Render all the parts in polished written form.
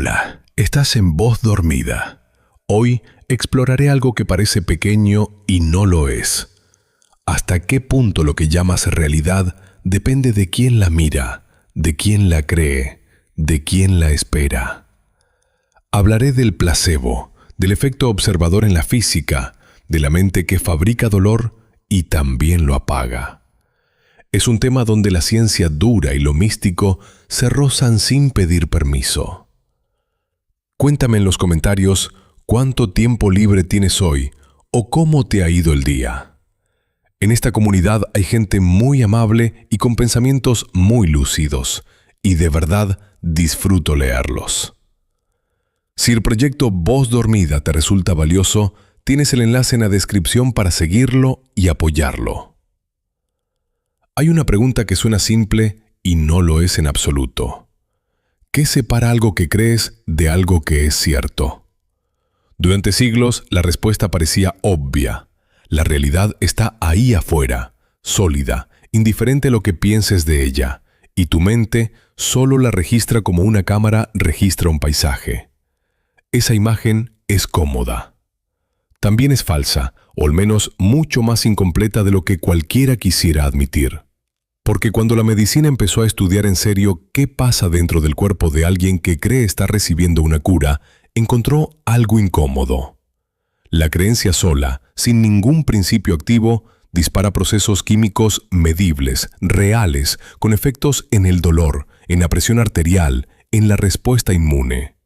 Hola, estás en Voz Dormida. Hoy exploraré algo que parece pequeño y no lo es. ¿Hasta qué punto lo que llamas realidad depende de quién la mira, de quién la cree, de quién la espera? Hablaré del placebo, del efecto observador en la física, de la mente que fabrica dolor y también lo apaga. Es un tema donde la ciencia dura y lo místico se rozan sin pedir permiso. Cuéntame en los comentarios cuánto tiempo libre tienes hoy o cómo te ha ido el día. En esta comunidad hay gente muy amable y con pensamientos muy lúcidos, y de verdad disfruto leerlos. Si el proyecto Voz Dormida te resulta valioso, tienes el enlace en la descripción para seguirlo y apoyarlo. Hay una pregunta que suena simple y no lo es en absoluto. ¿Qué separa algo que crees de algo que es cierto? Durante siglos, la respuesta parecía obvia. La realidad está ahí afuera, sólida, indiferente a lo que pienses de ella, y tu mente solo la registra como una cámara registra un paisaje. Esa imagen es cómoda. También es falsa, o al menos mucho más incompleta de lo que cualquiera quisiera admitir. Porque cuando la medicina empezó a estudiar en serio qué pasa dentro del cuerpo de alguien que cree estar recibiendo una cura, encontró algo incómodo. La creencia sola, sin ningún principio activo, dispara procesos químicos medibles, reales, con efectos en el dolor, en la presión arterial, en la respuesta inmune.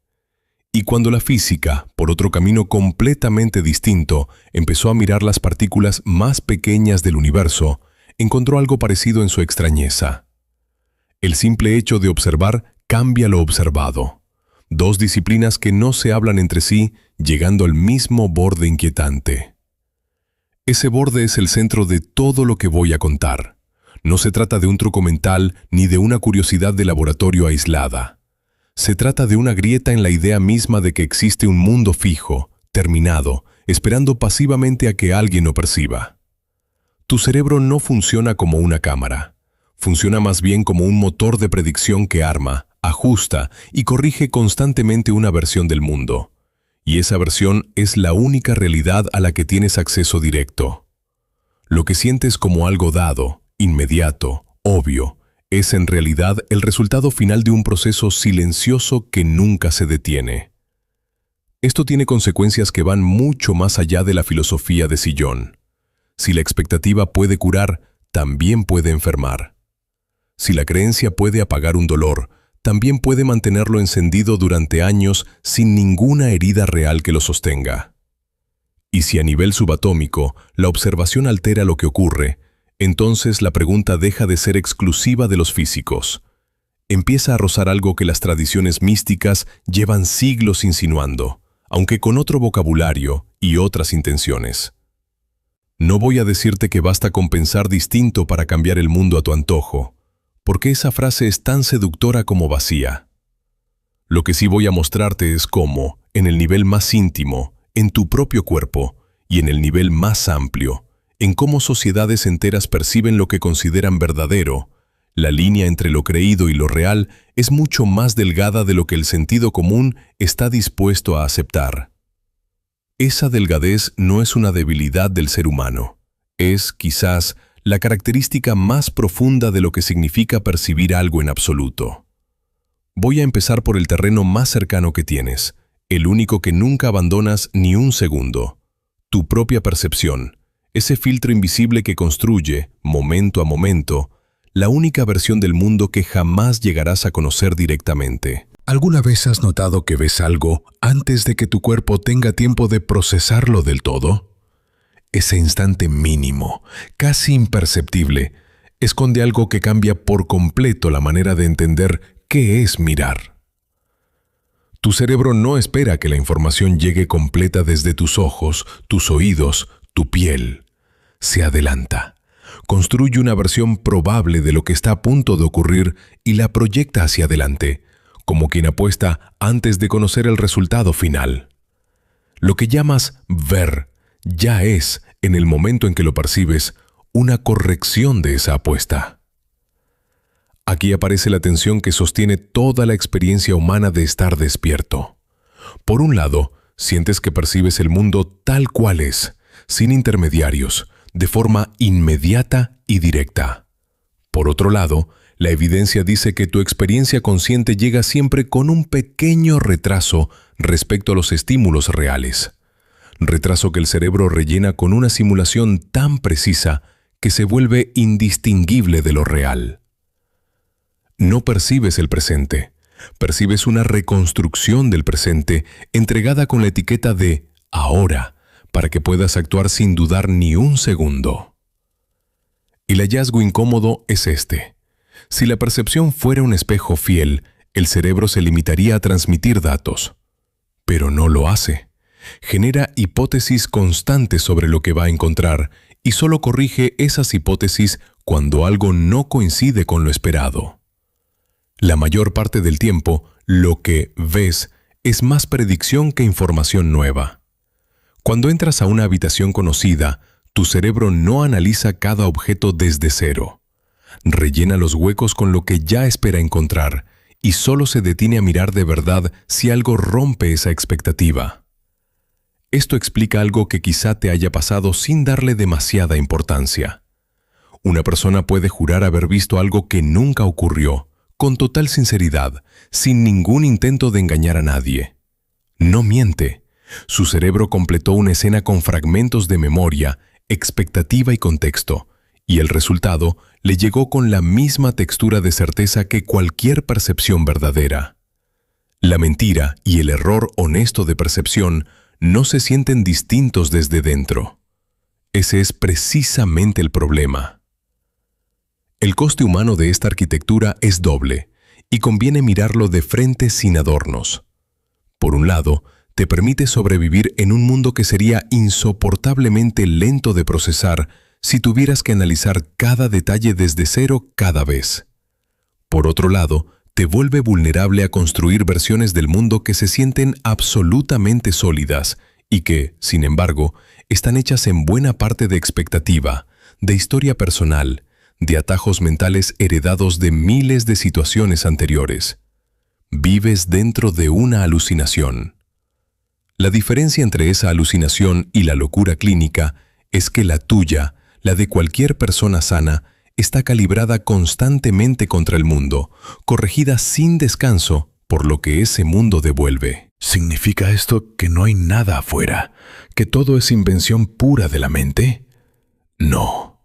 Y cuando la física, por otro camino completamente distinto, empezó a mirar las partículas más pequeñas del universo, encontró algo parecido en su extrañeza. El simple hecho de observar cambia lo observado. Dos disciplinas que no se hablan entre sí, llegando al mismo borde inquietante. Ese borde es el centro de todo lo que voy a contar. No se trata de un truco mental ni de una curiosidad de laboratorio aislada. Se trata de una grieta en la idea misma de que existe un mundo fijo, terminado, esperando pasivamente a que alguien lo perciba. Tu cerebro no funciona como una cámara. Funciona más bien como un motor de predicción que arma, ajusta y corrige constantemente una versión del mundo. Y esa versión es la única realidad a la que tienes acceso directo. Lo que sientes como algo dado, inmediato, obvio, es en realidad el resultado final de un proceso silencioso que nunca se detiene. Esto tiene consecuencias que van mucho más allá de la filosofía de sillón. Si la expectativa puede curar, también puede enfermar. Si la creencia puede apagar un dolor, también puede mantenerlo encendido durante años sin ninguna herida real que lo sostenga. Y si a nivel subatómico la observación altera lo que ocurre, entonces la pregunta deja de ser exclusiva de los físicos. Empieza a rozar algo que las tradiciones místicas llevan siglos insinuando, aunque con otro vocabulario y otras intenciones. No voy a decirte que basta con pensar distinto para cambiar el mundo a tu antojo, porque esa frase es tan seductora como vacía. Lo que sí voy a mostrarte es cómo, en el nivel más íntimo, en tu propio cuerpo, y en el nivel más amplio, en cómo sociedades enteras perciben lo que consideran verdadero, la línea entre lo creído y lo real es mucho más delgada de lo que el sentido común está dispuesto a aceptar. Esa delgadez no es una debilidad del ser humano. Es, quizás, la característica más profunda de lo que significa percibir algo en absoluto. Voy a empezar por el terreno más cercano que tienes, el único que nunca abandonas ni un segundo. Tu propia percepción, ese filtro invisible que construye, momento a momento, la única versión del mundo que jamás llegarás a conocer directamente. ¿Alguna vez has notado que ves algo antes de que tu cuerpo tenga tiempo de procesarlo del todo? Ese instante mínimo, casi imperceptible, esconde algo que cambia por completo la manera de entender qué es mirar. Tu cerebro no espera que la información llegue completa desde tus ojos, tus oídos, tu piel. Se adelanta. Construye una versión probable de lo que está a punto de ocurrir y la proyecta hacia adelante, como quien apuesta antes de conocer el resultado final. Lo que llamas ver ya es, en el momento en que lo percibes, una corrección de esa apuesta. Aquí aparece la tensión que sostiene toda la experiencia humana de estar despierto. Por un lado, sientes que percibes el mundo tal cual es, sin intermediarios, de forma inmediata y directa. Por otro lado, la evidencia dice que tu experiencia consciente llega siempre con un pequeño retraso respecto a los estímulos reales. Retraso que el cerebro rellena con una simulación tan precisa que se vuelve indistinguible de lo real. No percibes el presente, percibes una reconstrucción del presente entregada con la etiqueta de ahora, para que puedas actuar sin dudar ni un segundo. El hallazgo incómodo es este. Si la percepción fuera un espejo fiel, el cerebro se limitaría a transmitir datos. Pero no lo hace. Genera hipótesis constantes sobre lo que va a encontrar y solo corrige esas hipótesis cuando algo no coincide con lo esperado. La mayor parte del tiempo, lo que ves es más predicción que información nueva. Cuando entras a una habitación conocida, tu cerebro no analiza cada objeto desde cero. Rellena los huecos con lo que ya espera encontrar y solo se detiene a mirar de verdad si algo rompe esa expectativa. Esto explica algo que quizá te haya pasado sin darle demasiada importancia. Una persona puede jurar haber visto algo que nunca ocurrió, con total sinceridad, sin ningún intento de engañar a nadie. No miente. Su cerebro completó una escena con fragmentos de memoria, expectativa y contexto, y el resultado le llegó con la misma textura de certeza que cualquier percepción verdadera. La mentira y el error honesto de percepción no se sienten distintos desde dentro. Ese es precisamente el problema. El coste humano de esta arquitectura es doble, y conviene mirarlo de frente sin adornos. Por un lado, te permite sobrevivir en un mundo que sería insoportablemente lento de procesar si tuvieras que analizar cada detalle desde cero cada vez. Por otro lado, te vuelve vulnerable a construir versiones del mundo que se sienten absolutamente sólidas y que, sin embargo, están hechas en buena parte de expectativa, de historia personal, de atajos mentales heredados de miles de situaciones anteriores. Vives dentro de una alucinación. La diferencia entre esa alucinación y la locura clínica es que la tuya, la de cualquier persona sana, está calibrada constantemente contra el mundo, corregida sin descanso por lo que ese mundo devuelve. ¿Significa esto que no hay nada afuera, que todo es invención pura de la mente? No.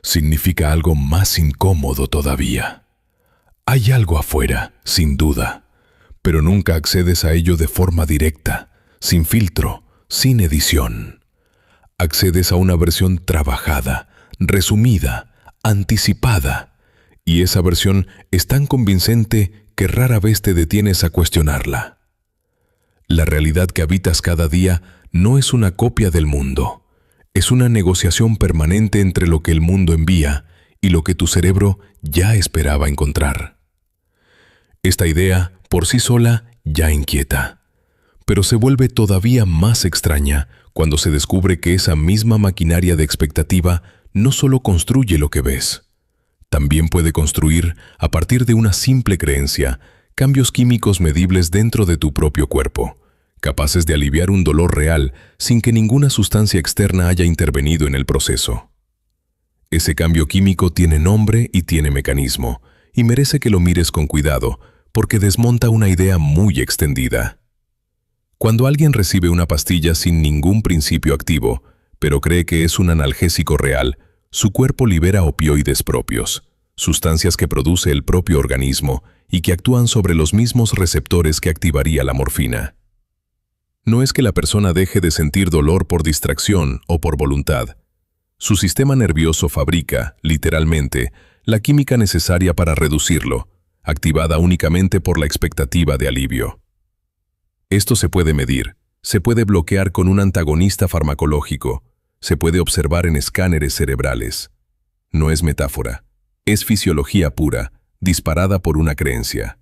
Significa algo más incómodo todavía. Hay algo afuera, sin duda, pero nunca accedes a ello de forma directa, sin filtro, sin edición. Accedes a una versión trabajada, resumida, anticipada, y esa versión es tan convincente que rara vez te detienes a cuestionarla. La realidad que habitas cada día no es una copia del mundo. Es una negociación permanente entre lo que el mundo envía y lo que tu cerebro ya esperaba encontrar. Esta idea, por sí sola, ya inquieta, pero se vuelve todavía más extraña cuando se descubre que esa misma maquinaria de expectativa no solo construye lo que ves, también puede construir, a partir de una simple creencia, cambios químicos medibles dentro de tu propio cuerpo, capaces de aliviar un dolor real sin que ninguna sustancia externa haya intervenido en el proceso. Ese cambio químico tiene nombre y tiene mecanismo, y merece que lo mires con cuidado, porque desmonta una idea muy extendida. Cuando alguien recibe una pastilla sin ningún principio activo, pero cree que es un analgésico real, su cuerpo libera opioides propios, sustancias que produce el propio organismo y que actúan sobre los mismos receptores que activaría la morfina. No es que la persona deje de sentir dolor por distracción o por voluntad. Su sistema nervioso fabrica, literalmente, la química necesaria para reducirlo, activada únicamente por la expectativa de alivio. Esto se puede medir, se puede bloquear con un antagonista farmacológico, se puede observar en escáneres cerebrales. No es metáfora, es fisiología pura, disparada por una creencia.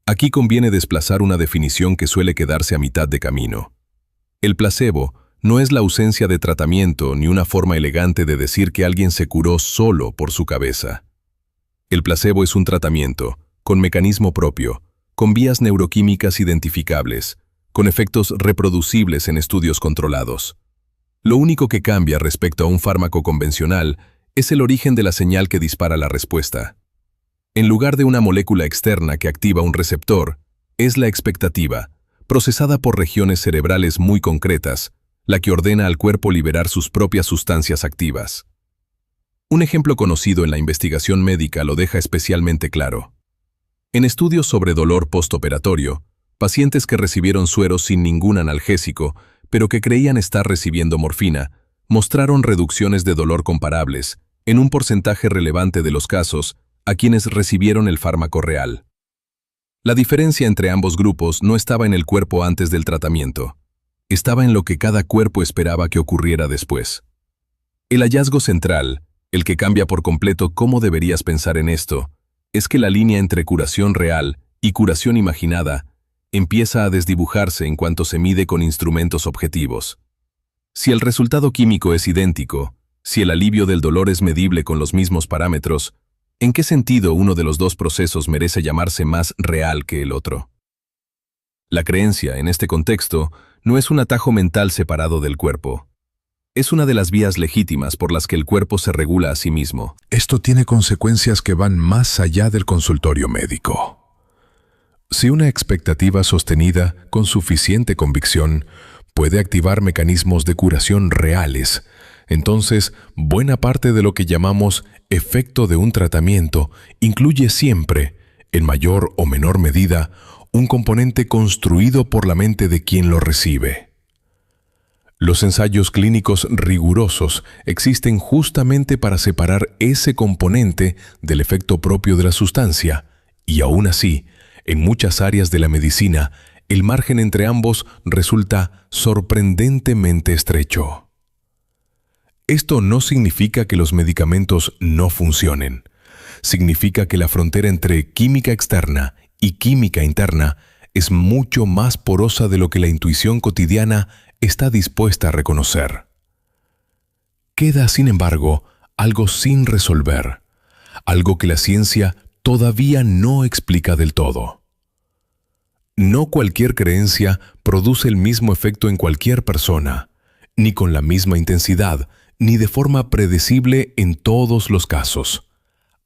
Aquí conviene desplazar una definición que suele quedarse a mitad de camino. El placebo no es la ausencia de tratamiento ni una forma elegante de decir que alguien se curó solo por su cabeza. El placebo es un tratamiento, con mecanismo propio, con vías neuroquímicas identificables, con efectos reproducibles en estudios controlados. Lo único que cambia respecto a un fármaco convencional es el origen de la señal que dispara la respuesta. En lugar de una molécula externa que activa un receptor, es la expectativa, procesada por regiones cerebrales muy concretas, la que ordena al cuerpo liberar sus propias sustancias activas. Un ejemplo conocido en la investigación médica lo deja especialmente claro. En estudios sobre dolor postoperatorio, pacientes que recibieron sueros sin ningún analgésico, pero que creían estar recibiendo morfina, mostraron reducciones de dolor comparables, en un porcentaje relevante de los casos, a quienes recibieron el fármaco real. La diferencia entre ambos grupos no estaba en el cuerpo antes del tratamiento, estaba en lo que cada cuerpo esperaba que ocurriera después. El hallazgo central, el que cambia por completo cómo deberías pensar en esto, es que la línea entre curación real y curación imaginada empieza a desdibujarse en cuanto se mide con instrumentos objetivos. Si el resultado químico es idéntico, si el alivio del dolor es medible con los mismos parámetros, ¿en qué sentido uno de los dos procesos merece llamarse más real que el otro? La creencia, en este contexto, no es un atajo mental separado del cuerpo. Es una de las vías legítimas por las que el cuerpo se regula a sí mismo. Esto tiene consecuencias que van más allá del consultorio médico. Si una expectativa sostenida con suficiente convicción puede activar mecanismos de curación reales, entonces buena parte de lo que llamamos efecto de un tratamiento incluye siempre, en mayor o menor medida, un componente construido por la mente de quien lo recibe. Los ensayos clínicos rigurosos existen justamente para separar ese componente del efecto propio de la sustancia, y aún así, en muchas áreas de la medicina, el margen entre ambos resulta sorprendentemente estrecho. Esto no significa que los medicamentos no funcionen. Significa que la frontera entre química externa y química interna es mucho más porosa de lo que la intuición cotidiana está dispuesta a reconocer. Queda, sin embargo, algo sin resolver, algo que la ciencia todavía no explica del todo. No cualquier creencia produce el mismo efecto en cualquier persona, ni con la misma intensidad, ni de forma predecible en todos los casos.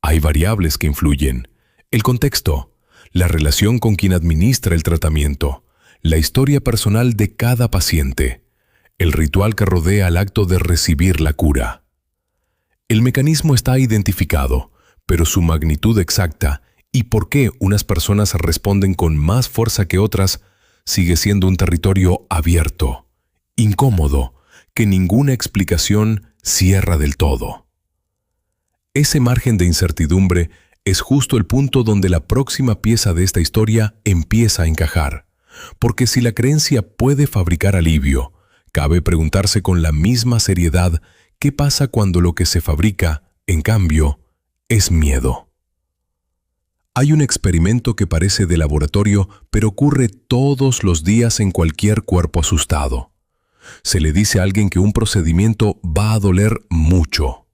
Hay variables que influyen: el contexto, la relación con quien administra el tratamiento, la historia personal de cada paciente, el ritual que rodea al acto de recibir la cura. El mecanismo está identificado, pero su magnitud exacta y por qué unas personas responden con más fuerza que otras sigue siendo un territorio abierto, incómodo, que ninguna explicación cierra del todo. Ese margen de incertidumbre es justo el punto donde la próxima pieza de esta historia empieza a encajar, porque si la creencia puede fabricar alivio, cabe preguntarse con la misma seriedad qué pasa cuando lo que se fabrica, en cambio, es miedo. Hay un experimento que parece de laboratorio, pero ocurre todos los días en cualquier cuerpo asustado. Se le dice a alguien que un procedimiento va a doler mucho.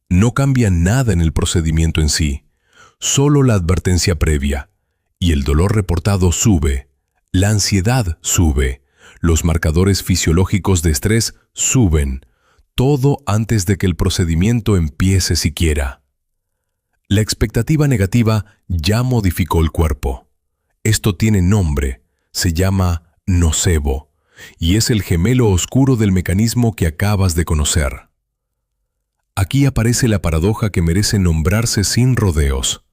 No cambia nada en el procedimiento en sí, solo la advertencia previa, y el dolor reportado sube, la ansiedad sube, los marcadores fisiológicos de estrés suben, todo antes de que el procedimiento empiece siquiera. La expectativa negativa ya modificó el cuerpo. Esto tiene nombre, se llama nocebo, y es el gemelo oscuro del mecanismo que acabas de conocer. Aquí aparece la paradoja que merece nombrarse sin rodeos.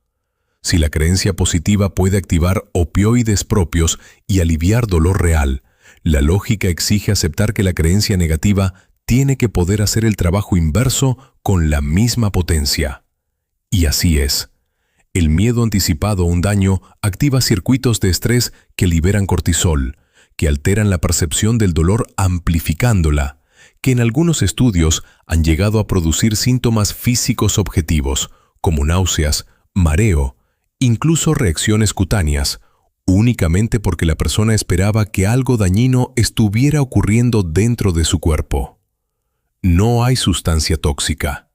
Si la creencia positiva puede activar opioides propios y aliviar dolor real, la lógica exige aceptar que la creencia negativa tiene que poder hacer el trabajo inverso con la misma potencia. Y así es. El miedo anticipado a un daño activa circuitos de estrés que liberan cortisol, que alteran la percepción del dolor amplificándola, que en algunos estudios han llegado a producir síntomas físicos objetivos, como náuseas, mareo, incluso reacciones cutáneas, únicamente porque la persona esperaba que algo dañino estuviera ocurriendo dentro de su cuerpo. No hay sustancia tóxica.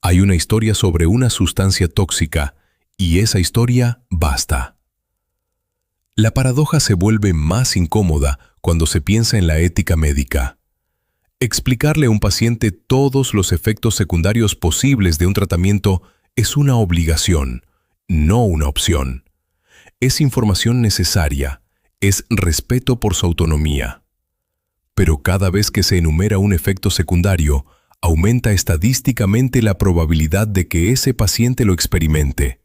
Hay una historia sobre una sustancia tóxica y esa historia basta. La paradoja se vuelve más incómoda cuando se piensa en la ética médica. Explicarle a un paciente todos los efectos secundarios posibles de un tratamiento es una obligación, no una opción. Es información necesaria, es respeto por su autonomía. Pero cada vez que se enumera un efecto secundario, aumenta estadísticamente la probabilidad de que ese paciente lo experimente,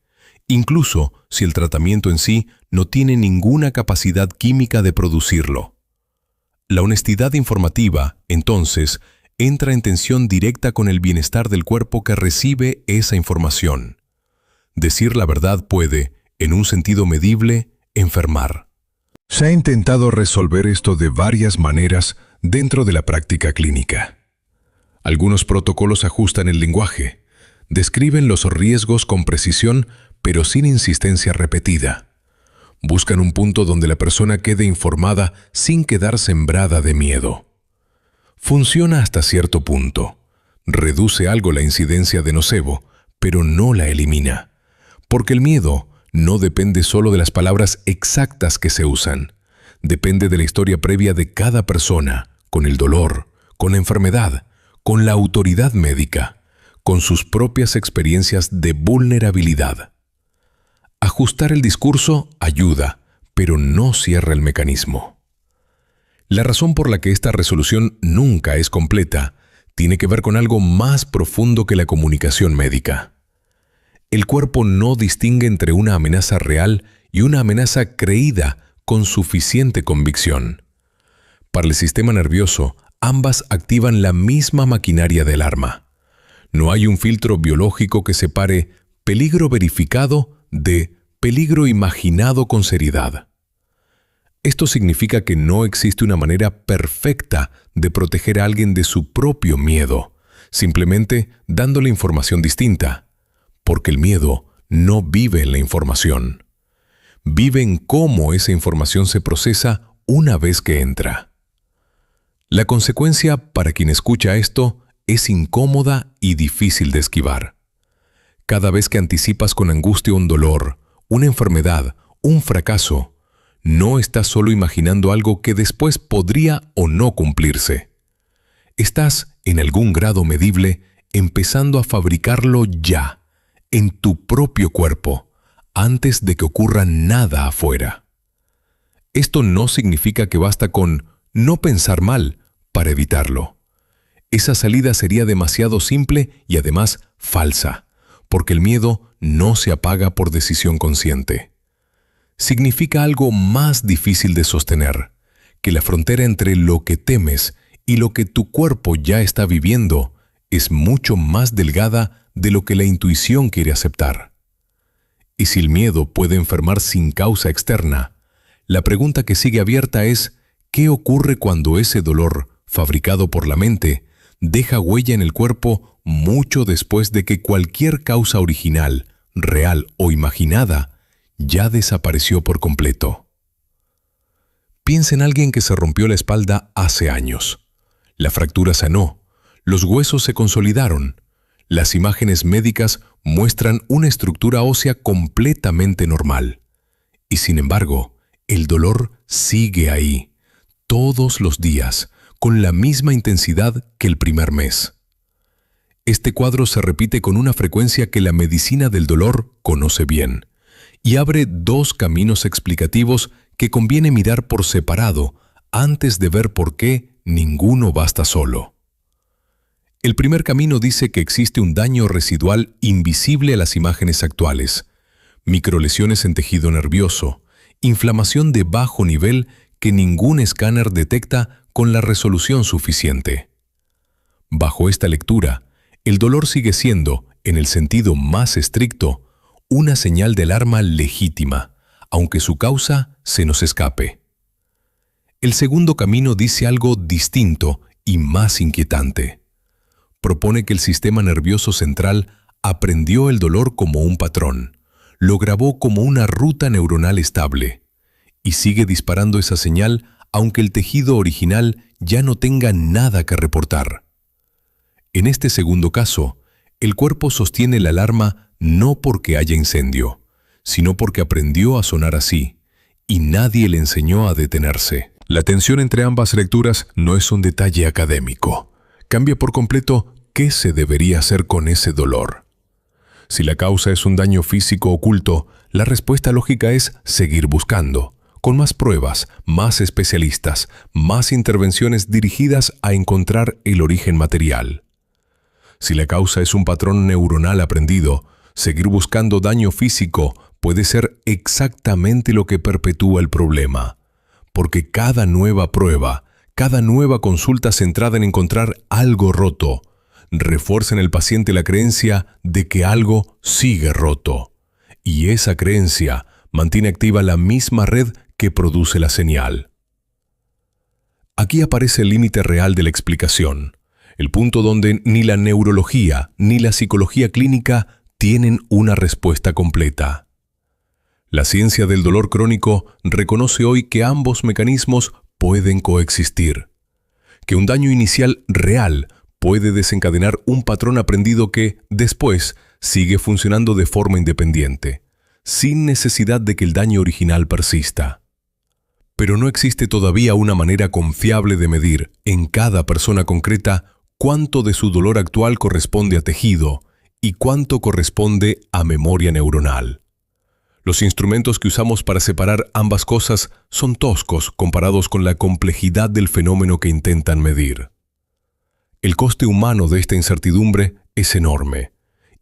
incluso si el tratamiento en sí no tiene ninguna capacidad química de producirlo. La honestidad informativa, entonces, entra en tensión directa con el bienestar del cuerpo que recibe esa información. Decir la verdad puede, en un sentido medible, enfermar. Se ha intentado resolver esto de varias maneras dentro de la práctica clínica. Algunos protocolos ajustan el lenguaje, describen los riesgos con precisión, pero sin insistencia repetida. Buscan un punto donde la persona quede informada sin quedar sembrada de miedo. Funciona hasta cierto punto. Reduce algo la incidencia de nocebo, pero no la elimina. Porque el miedo no depende solo de las palabras exactas que se usan. Depende de la historia previa de cada persona, con el dolor, con la enfermedad, con la autoridad médica, con sus propias experiencias de vulnerabilidad. Ajustar el discurso ayuda, pero no cierra el mecanismo. La razón por la que esta resolución nunca es completa tiene que ver con algo más profundo que la comunicación médica. El cuerpo no distingue entre una amenaza real y una amenaza creída con suficiente convicción. Para el sistema nervioso, ambas activan la misma maquinaria del arma. No hay un filtro biológico que separe peligro verificado de peligro imaginado con seriedad. Esto significa que no existe una manera perfecta de proteger a alguien de su propio miedo, simplemente dándole información distinta, porque el miedo no vive en la información. Vive en cómo esa información se procesa una vez que entra. La consecuencia para quien escucha esto es incómoda y difícil de esquivar. Cada vez que anticipas con angustia un dolor, una enfermedad, un fracaso, no estás solo imaginando algo que después podría o no cumplirse. Estás, en algún grado medible, empezando a fabricarlo ya, en tu propio cuerpo, antes de que ocurra nada afuera. Esto no significa que basta con no pensar mal para evitarlo. Esa salida sería demasiado simple y además falsa, porque el miedo no se apaga por decisión consciente. Significa algo más difícil de sostener, que la frontera entre lo que temes y lo que tu cuerpo ya está viviendo es mucho más delgada de lo que la intuición quiere aceptar. Y si el miedo puede enfermar sin causa externa, la pregunta que sigue abierta es, ¿qué ocurre cuando ese dolor, fabricado por la mente, deja huella en el cuerpo mucho después de que cualquier causa original, real o imaginada, ya desapareció por completo? Piensa en alguien que se rompió la espalda hace años. La fractura sanó, los huesos se consolidaron, las imágenes médicas muestran una estructura ósea completamente normal. Y sin embargo, el dolor sigue ahí, todos los días, con la misma intensidad que el primer mes. Este cuadro se repite con una frecuencia que la medicina del dolor conoce bien, y abre dos caminos explicativos que conviene mirar por separado antes de ver por qué ninguno basta solo. El primer camino dice que existe un daño residual invisible a las imágenes actuales, microlesiones en tejido nervioso, inflamación de bajo nivel que ningún escáner detecta con la resolución suficiente. Bajo esta lectura, el dolor sigue siendo, en el sentido más estricto, una señal de alarma legítima, aunque su causa se nos escape. El segundo camino dice algo distinto y más inquietante. Propone que el sistema nervioso central aprendió el dolor como un patrón, lo grabó como una ruta neuronal estable, y sigue disparando esa señal aunque el tejido original ya no tenga nada que reportar. En este segundo caso, El cuerpo sostiene la alarma no porque haya incendio, sino porque aprendió a sonar así, y nadie le enseñó a detenerse. La tensión entre ambas lecturas no es un detalle académico. Cambia por completo qué se debería hacer con ese dolor. Si la causa es un daño físico oculto, la respuesta lógica es seguir buscando, con más pruebas, más especialistas, más intervenciones dirigidas a encontrar el origen material. Si la causa es un patrón neuronal aprendido, seguir buscando daño físico puede ser exactamente lo que perpetúa el problema, porque cada nueva prueba, cada nueva consulta centrada en encontrar algo roto, refuerza en el paciente la creencia de que algo sigue roto, y esa creencia mantiene activa la misma red que produce la señal. Aquí aparece el límite real de la explicación, el punto donde ni la neurología ni la psicología clínica tienen una respuesta completa. La ciencia del dolor crónico reconoce hoy que ambos mecanismos pueden coexistir, que un daño inicial real puede desencadenar un patrón aprendido que, después, sigue funcionando de forma independiente, sin necesidad de que el daño original persista. Pero no existe todavía una manera confiable de medir, en cada persona concreta, cuánto de su dolor actual corresponde a tejido y cuánto corresponde a memoria neuronal. Los instrumentos que usamos para separar ambas cosas son toscos comparados con la complejidad del fenómeno que intentan medir. El coste humano de esta incertidumbre es enorme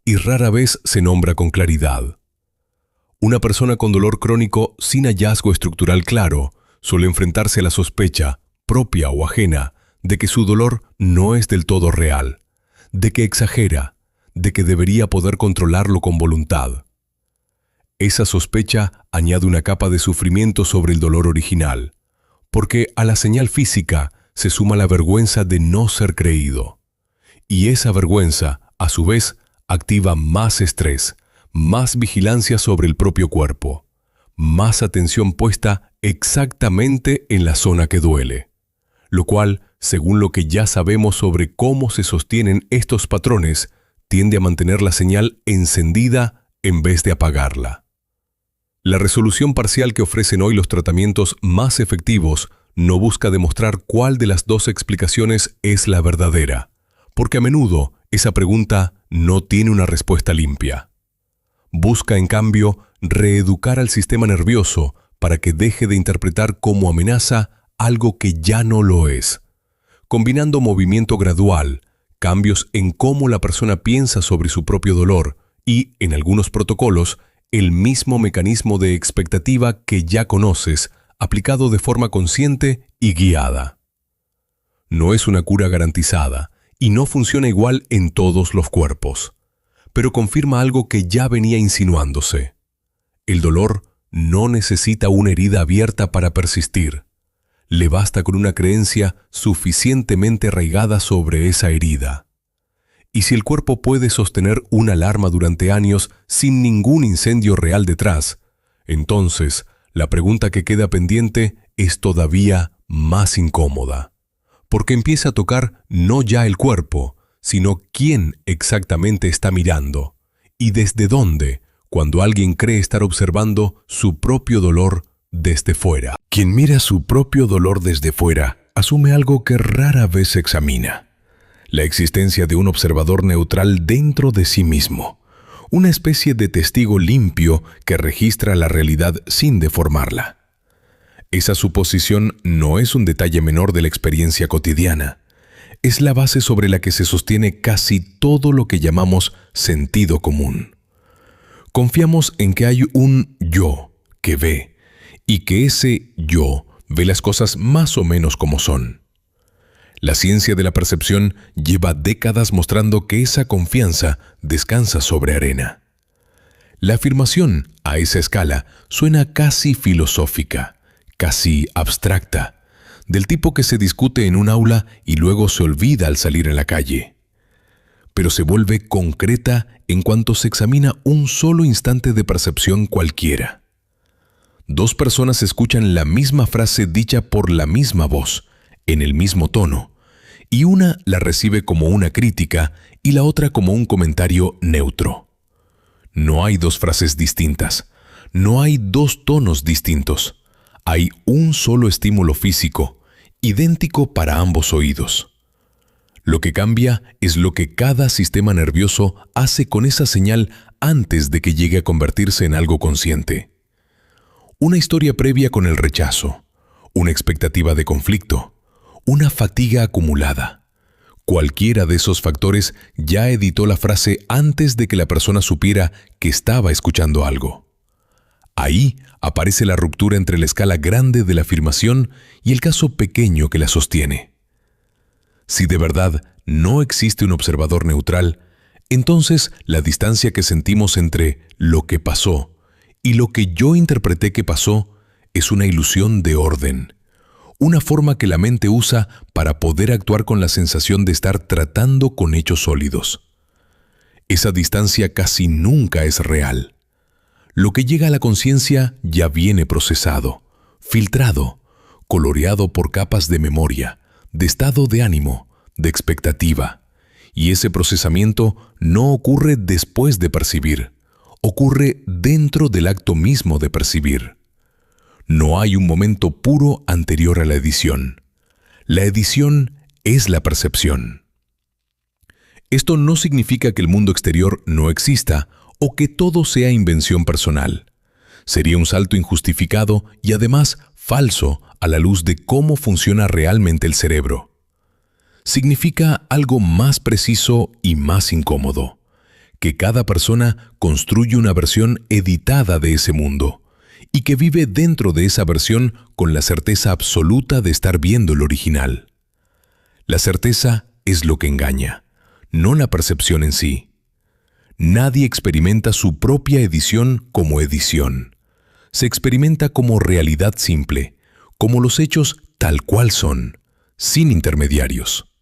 y rara vez se nombra con claridad. Una persona con dolor crónico sin hallazgo estructural claro suele enfrentarse a la sospecha, propia o ajena, de que su dolor no es del todo real, de que exagera, de que debería poder controlarlo con voluntad. Esa sospecha añade una capa de sufrimiento sobre el dolor original, porque a la señal física se suma la vergüenza de no ser creído. Y esa vergüenza, a su vez, activa más estrés, más vigilancia sobre el propio cuerpo, más atención puesta exactamente en la zona que duele, lo cual, según lo que ya sabemos sobre cómo se sostienen estos patrones, tiende a mantener la señal encendida en vez de apagarla. La resolución parcial que ofrecen hoy los tratamientos más efectivos no busca demostrar cuál de las dos explicaciones es la verdadera, porque a menudo esa pregunta no tiene una respuesta limpia. Busca, en cambio, reeducar al sistema nervioso para que deje de interpretar como amenaza algo que ya no lo es, combinando movimiento gradual, cambios en cómo la persona piensa sobre su propio dolor y, en algunos protocolos, el mismo mecanismo de expectativa que ya conoces, aplicado de forma consciente y guiada. No es una cura garantizada y no funciona igual en todos los cuerpos, pero confirma algo que ya venía insinuándose. El dolor no necesita una herida abierta para persistir. Le basta con una creencia suficientemente arraigada sobre esa herida. Y si el cuerpo puede sostener una alarma durante años sin ningún incendio real detrás, entonces la pregunta que queda pendiente es todavía más incómoda, porque empieza a tocar no ya el cuerpo, sino quién exactamente está mirando y desde dónde, cuando alguien cree estar observando su propio dolor desde fuera. Quien mira su propio dolor desde fuera asume algo que rara vez se examina: la existencia de un observador neutral dentro de sí mismo, una especie de testigo limpio que registra la realidad sin deformarla. Esa suposición no es un detalle menor de la experiencia cotidiana. Es la base sobre la que se sostiene casi todo lo que llamamos sentido común. Confiamos en que hay un yo que ve, y que ese yo ve las cosas más o menos como son. La ciencia de la percepción lleva décadas mostrando que esa confianza descansa sobre arena. La afirmación, a esa escala, suena casi filosófica, casi abstracta, del tipo que se discute en un aula y luego se olvida al salir en la calle. Pero se vuelve concreta en cuanto se examina un solo instante de percepción cualquiera. Dos personas escuchan la misma frase dicha por la misma voz, en el mismo tono, y una la recibe como una crítica y la otra como un comentario neutro. No hay dos frases distintas, no hay dos tonos distintos. Hay un solo estímulo físico, idéntico para ambos oídos. Lo que cambia es lo que cada sistema nervioso hace con esa señal antes de que llegue a convertirse en algo consciente. Una historia previa con el rechazo, una expectativa de conflicto, una fatiga acumulada. Cualquiera de esos factores ya editó la frase antes de que la persona supiera que estaba escuchando algo. Ahí aparece la ruptura entre la escala grande de la afirmación y el caso pequeño que la sostiene. Si de verdad no existe un observador neutral, entonces la distancia que sentimos entre lo que pasó y lo que yo interpreté que pasó es una ilusión de orden, una forma que la mente usa para poder actuar con la sensación de estar tratando con hechos sólidos. Esa distancia casi nunca es real. Lo que llega a la conciencia ya viene procesado, filtrado, coloreado por capas de memoria, de estado de ánimo, de expectativa. Y ese procesamiento no ocurre después de percibir, ocurre dentro del acto mismo de percibir. No hay un momento puro anterior a la edición. La edición es la percepción. Esto no significa que el mundo exterior no exista o que todo sea invención personal. Sería un salto injustificado y además falso a la luz de cómo funciona realmente el cerebro. Significa algo más preciso y más incómodo, que cada persona construye una versión editada de ese mundo y que vive dentro de esa versión con la certeza absoluta de estar viendo el original. La certeza es lo que engaña, no la percepción en sí. Nadie experimenta su propia edición como edición. Se experimenta como realidad simple, como los hechos tal cual son, sin intermediarios.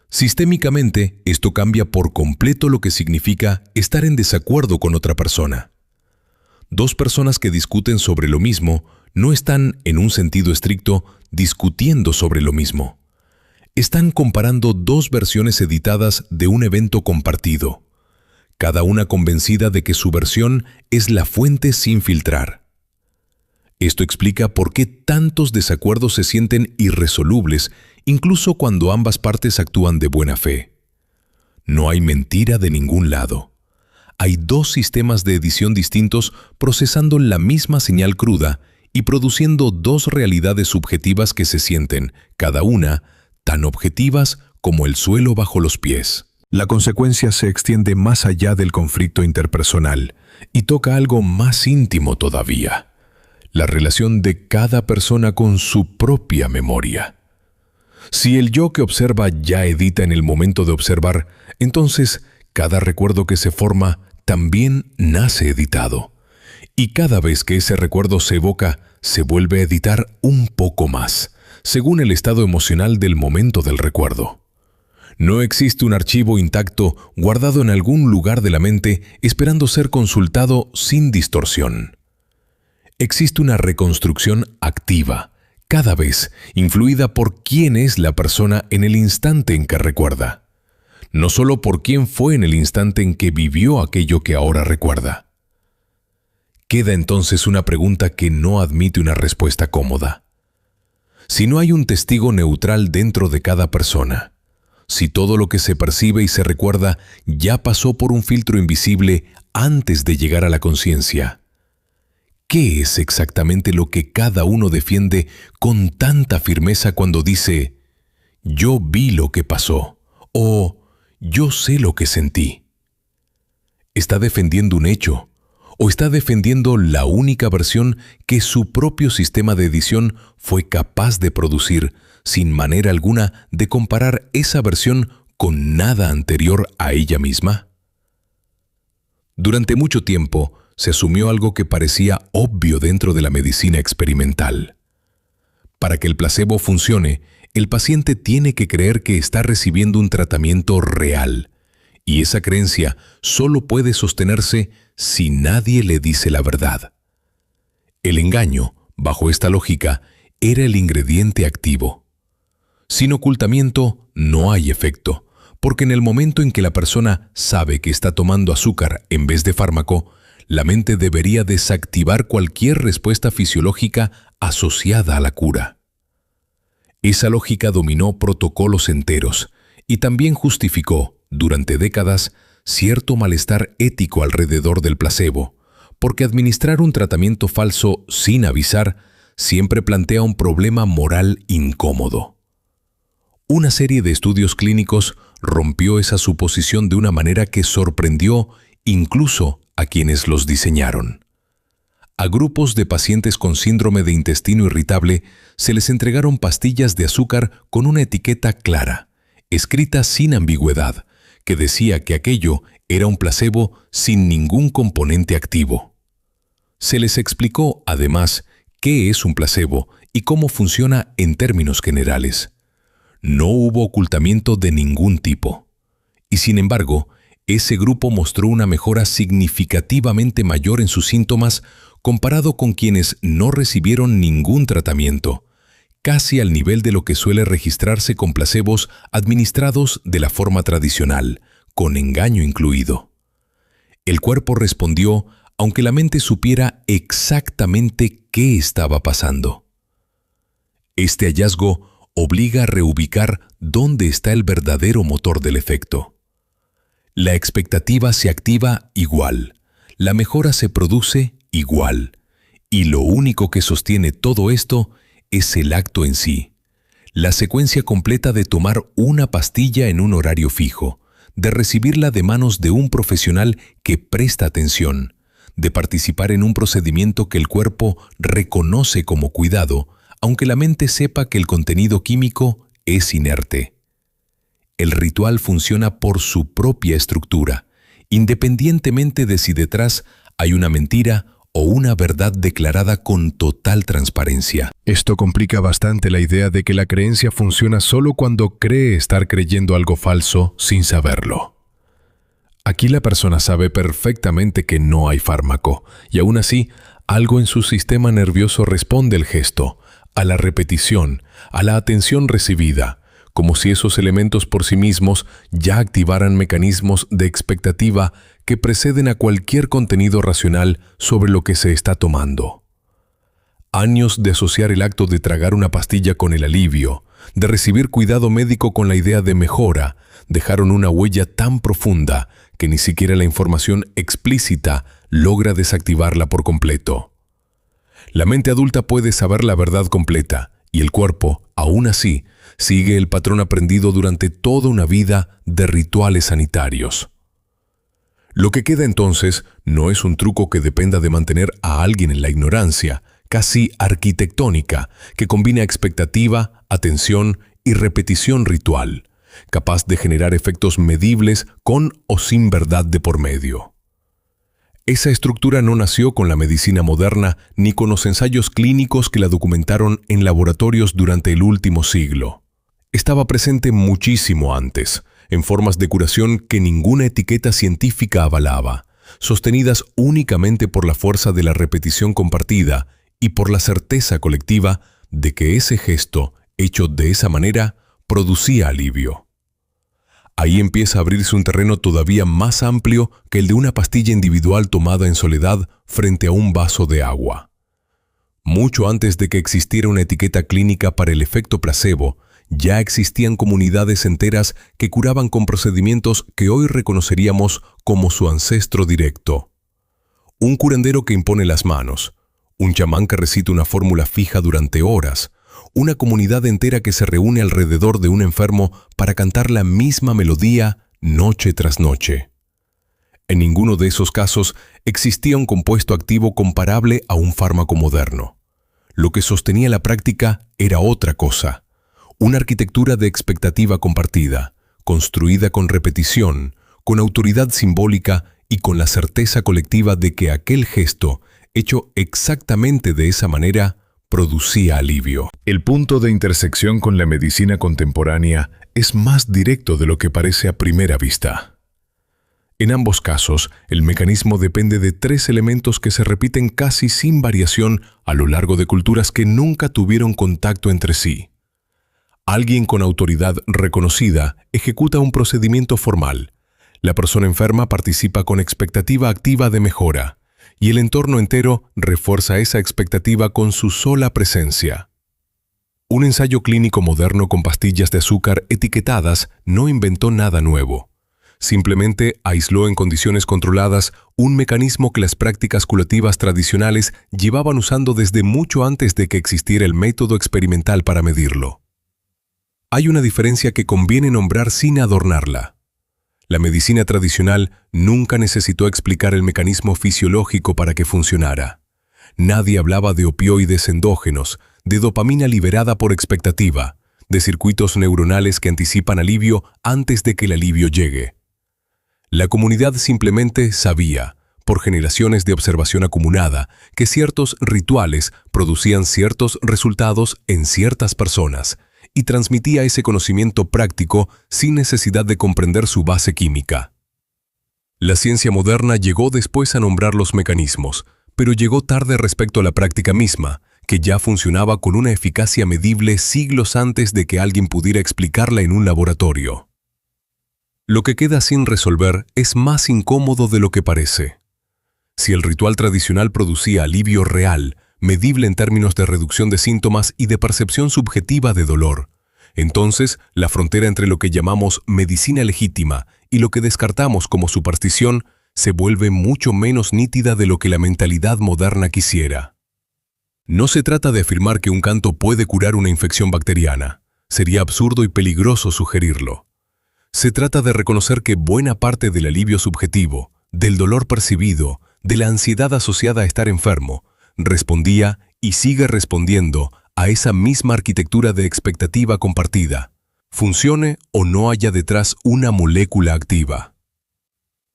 Sistémicamente, esto cambia por completo lo que significa estar en desacuerdo con otra persona. Dos personas que discuten sobre lo mismo no están, en un sentido estricto, discutiendo sobre lo mismo. Están comparando dos versiones editadas de un evento compartido, cada una convencida de que su versión es la fuente sin filtrar. Esto explica por qué tantos desacuerdos se sienten irresolubles, incluso cuando ambas partes actúan de buena fe. No hay mentira de ningún lado. Hay dos sistemas de edición distintos procesando la misma señal cruda y produciendo dos realidades subjetivas que se sienten, cada una, tan objetivas como el suelo bajo los pies. La consecuencia se extiende más allá del conflicto interpersonal y toca algo más íntimo todavía: la relación de cada persona con su propia memoria. Si el yo que observa ya edita en el momento de observar, entonces cada recuerdo que se forma también nace editado. Y cada vez que ese recuerdo se evoca, se vuelve a editar un poco más, según el estado emocional del momento del recuerdo. No existe un archivo intacto guardado en algún lugar de la mente esperando ser consultado sin distorsión. Existe una reconstrucción activa, cada vez influida por quién es la persona en el instante en que recuerda, no solo por quién fue en el instante en que vivió aquello que ahora recuerda. Queda entonces una pregunta que no admite una respuesta cómoda. Si no hay un testigo neutral dentro de cada persona, si todo lo que se percibe y se recuerda ya pasó por un filtro invisible antes de llegar a la conciencia, ¿qué es exactamente lo que cada uno defiende con tanta firmeza cuando dice «yo vi lo que pasó» o «yo sé lo que sentí»? ¿Está defendiendo un hecho o está defendiendo la única versión que su propio sistema de edición fue capaz de producir, sin manera alguna de comparar esa versión con nada anterior a ella misma? Durante mucho tiempo se asumió algo que parecía obvio dentro de la medicina experimental. Para que el placebo funcione, el paciente tiene que creer que está recibiendo un tratamiento real, y esa creencia solo puede sostenerse si nadie le dice la verdad. El engaño, bajo esta lógica, era el ingrediente activo. Sin ocultamiento no hay efecto, porque en el momento en que la persona sabe que está tomando azúcar en vez de fármaco, la mente debería desactivar cualquier respuesta fisiológica asociada a la cura. Esa lógica dominó protocolos enteros y también justificó, durante décadas, cierto malestar ético alrededor del placebo, porque administrar un tratamiento falso sin avisar siempre plantea un problema moral incómodo. Una serie de estudios clínicos rompió esa suposición de una manera que sorprendió incluso a quienes los diseñaron. A grupos de pacientes con síndrome de intestino irritable se les entregaron pastillas de azúcar con una etiqueta clara, escrita sin ambigüedad, que decía que aquello era un placebo sin ningún componente activo. Se les explicó, además, qué es un placebo y cómo funciona en términos generales. No hubo ocultamiento de ningún tipo. Y sin embargo, ese grupo mostró una mejora significativamente mayor en sus síntomas comparado con quienes no recibieron ningún tratamiento, casi al nivel de lo que suele registrarse con placebos administrados de la forma tradicional, con engaño incluido. El cuerpo respondió aunque la mente supiera exactamente qué estaba pasando. Este hallazgo obliga a reubicar dónde está el verdadero motor del efecto. La expectativa se activa igual, la mejora se produce igual, y lo único que sostiene todo esto es el acto en sí, la secuencia completa de tomar una pastilla en un horario fijo, de recibirla de manos de un profesional que presta atención, de participar en un procedimiento que el cuerpo reconoce como cuidado, aunque la mente sepa que el contenido químico es inerte. El ritual funciona por su propia estructura, independientemente de si detrás hay una mentira o una verdad declarada con total transparencia. Esto complica bastante la idea de que la creencia funciona solo cuando cree estar creyendo algo falso sin saberlo. Aquí la persona sabe perfectamente que no hay fármaco, y aún así, algo en su sistema nervioso responde al gesto, a la repetición, a la atención recibida, como si esos elementos por sí mismos ya activaran mecanismos de expectativa que preceden a cualquier contenido racional sobre lo que se está tomando. Años de asociar el acto de tragar una pastilla con el alivio, de recibir cuidado médico con la idea de mejora, dejaron una huella tan profunda que ni siquiera la información explícita logra desactivarla por completo. La mente adulta puede saber la verdad completa, y el cuerpo, aún así, sigue el patrón aprendido durante toda una vida de rituales sanitarios. Lo que queda entonces no es un truco que dependa de mantener a alguien en la ignorancia, casi arquitectónica, que combina expectativa, atención y repetición ritual, capaz de generar efectos medibles con o sin verdad de por medio. Esa estructura no nació con la medicina moderna ni con los ensayos clínicos que la documentaron en laboratorios durante el último siglo. Estaba presente muchísimo antes, en formas de curación que ninguna etiqueta científica avalaba, sostenidas únicamente por la fuerza de la repetición compartida y por la certeza colectiva de que ese gesto, hecho de esa manera, producía alivio. Ahí empieza a abrirse un terreno todavía más amplio que el de una pastilla individual tomada en soledad frente a un vaso de agua. Mucho antes de que existiera una etiqueta clínica para el efecto placebo, ya existían comunidades enteras que curaban con procedimientos que hoy reconoceríamos como su ancestro directo. Un curandero que impone las manos, un chamán que recita una fórmula fija durante horas, una comunidad entera que se reúne alrededor de un enfermo para cantar la misma melodía noche tras noche. En ninguno de esos casos existía un compuesto activo comparable a un fármaco moderno. Lo que sostenía la práctica era otra cosa, una arquitectura de expectativa compartida, construida con repetición, con autoridad simbólica y con la certeza colectiva de que aquel gesto, hecho exactamente de esa manera, producía alivio. El punto de intersección con la medicina contemporánea es más directo de lo que parece a primera vista. En ambos casos, el mecanismo depende de tres elementos que se repiten casi sin variación a lo largo de culturas que nunca tuvieron contacto entre sí. Alguien con autoridad reconocida ejecuta un procedimiento formal. La persona enferma participa con expectativa activa de mejora, y el entorno entero refuerza esa expectativa con su sola presencia. Un ensayo clínico moderno con pastillas de azúcar etiquetadas no inventó nada nuevo. Simplemente aisló en condiciones controladas un mecanismo que las prácticas curativas tradicionales llevaban usando desde mucho antes de que existiera el método experimental para medirlo. Hay una diferencia que conviene nombrar sin adornarla. La medicina tradicional nunca necesitó explicar el mecanismo fisiológico para que funcionara. Nadie hablaba de opioides endógenos, de dopamina liberada por expectativa, de circuitos neuronales que anticipan alivio antes de que el alivio llegue. La comunidad simplemente sabía, por generaciones de observación acumulada, que ciertos rituales producían ciertos resultados en ciertas personas, y transmitía ese conocimiento práctico sin necesidad de comprender su base química. La ciencia moderna llegó después a nombrar los mecanismos, pero llegó tarde respecto a la práctica misma, que ya funcionaba con una eficacia medible siglos antes de que alguien pudiera explicarla en un laboratorio. Lo que queda sin resolver es más incómodo de lo que parece. Si el ritual tradicional producía alivio real, medible en términos de reducción de síntomas y de percepción subjetiva de dolor, entonces la frontera entre lo que llamamos medicina legítima y lo que descartamos como superstición se vuelve mucho menos nítida de lo que la mentalidad moderna quisiera. No se trata de afirmar que un canto puede curar una infección bacteriana. Sería absurdo y peligroso sugerirlo. Se trata de reconocer que buena parte del alivio subjetivo, del dolor percibido, de la ansiedad asociada a estar enfermo, respondía y sigue respondiendo a esa misma arquitectura de expectativa compartida, funcione o no haya detrás una molécula activa.